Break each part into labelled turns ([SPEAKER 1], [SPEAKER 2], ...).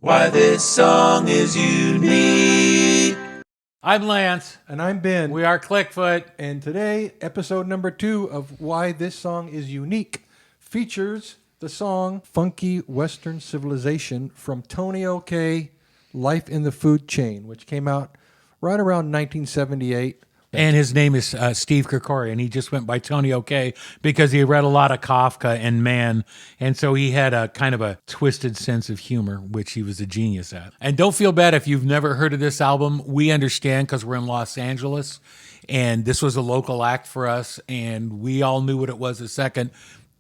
[SPEAKER 1] Why this song is unique.
[SPEAKER 2] I'm Lance.
[SPEAKER 3] And I'm Ben.
[SPEAKER 2] We are Klickfoot.
[SPEAKER 3] And today, episode number 2 of Why This Song Is Unique features the song Funky Western Civilization from Tonio K, Life in the Food Chain, which came out right around 1978.
[SPEAKER 2] And his name is Steve Krikorian. He just went by Tonio K because he read a lot of Kafka and Mann. And so he had a kind of a twisted sense of humor, which he was a genius at. And don't feel bad if you've never heard of this album. We understand because we're in Los Angeles. And this was a local act for us. And we all knew what it was a second.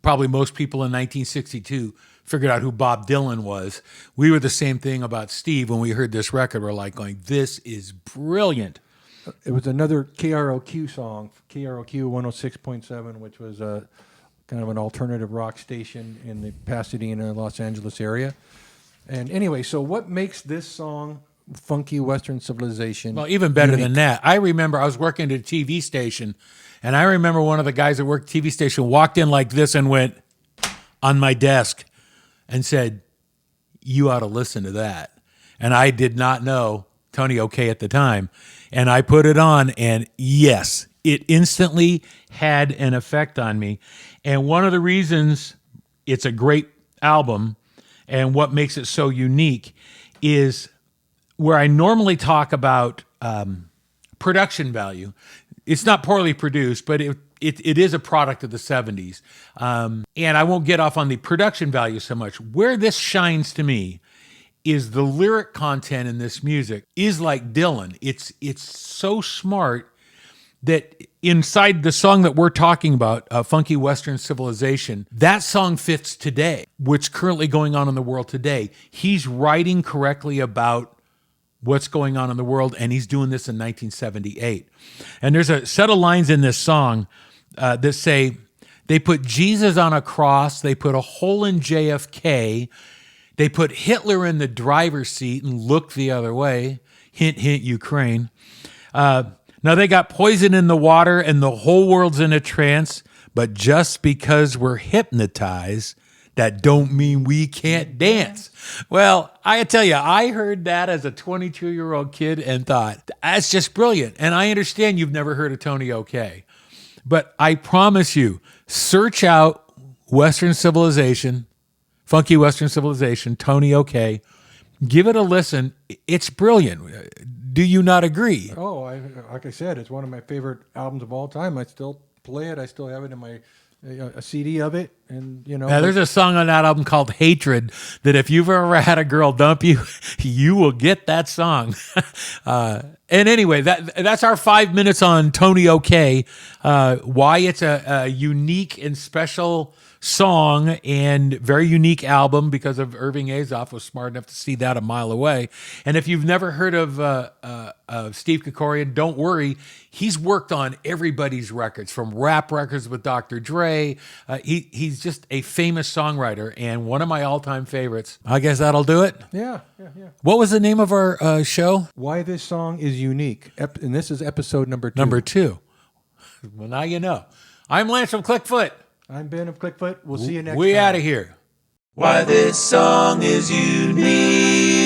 [SPEAKER 2] Probably most people in 1962 figured out who Bob Dylan was. We were the same thing about Steve when we heard this record. We're like going, this is brilliant.
[SPEAKER 3] It was another KROQ song, KROQ 106.7, which was a kind of an alternative rock station in the Pasadena, Los Angeles area. And anyway, so what makes this song Funky Western Civilization?
[SPEAKER 2] Well, even better than that. I remember I was working at a TV station, and I remember one of the guys that worked at the TV station walked in like this and went on my desk and said, "You ought to listen to that." And I did not know Tonio K at the time. And I put it on, and yes, it instantly had an effect on me. And one of the reasons it's a great album and what makes it so unique is where I normally talk about production value. It's not poorly produced, but it is a product of the 70s. And I won't get off on the production value so much. Where this shines to me is the lyric content in this music is like Dylan. It's so smart that inside the song that we're talking about, Funky Western Civilization, that song fits today, what's currently going on in the world today. He's writing correctly about what's going on in the world, and he's doing this in 1978. And there's a set of lines in this song that say, they put Jesus on a cross, they put a hole in JFK, they put Hitler in the driver's seat and looked the other way. Hint, hint, Ukraine. Now they got poison in the water and the whole world's in a trance. But just because we're hypnotized, that don't mean we can't dance. Well, I tell you, I heard that as a 22-year-old kid and thought, that's just brilliant. And I understand you've never heard of Tonio K. But I promise you, search out Western Civilization, Funky Western Civilization, Tonio K. Give it a listen. It's brilliant. Do you not agree?
[SPEAKER 3] Oh, like I said, it's one of my favorite albums of all time. I still play it. I still have it in my a CD of it, and you know.
[SPEAKER 2] Now, there's a song on that album called "Hatred" that if you've ever had a girl dump you, you will get that song. And anyway, that's our 5 minutes on Tonio K. Why it's a unique and special song and very unique album because of Irving Azoff was smart enough to see that a mile away. And if you've never heard of Steve Krikorian, don't worry. He's worked on everybody's records, from rap records with Dr. Dre. He's just a famous songwriter and one of my all-time favorites. I guess that'll do it.
[SPEAKER 3] Yeah.
[SPEAKER 2] What was the name of our show?
[SPEAKER 3] Why This Song Is Unique. And this is episode number 2.
[SPEAKER 2] Number 2. Well, now you know. I'm Lance from Klickfoot.
[SPEAKER 3] I'm Ben of Klickfoot. We'll see you next time.
[SPEAKER 2] We out of here.
[SPEAKER 1] Why this song is unique.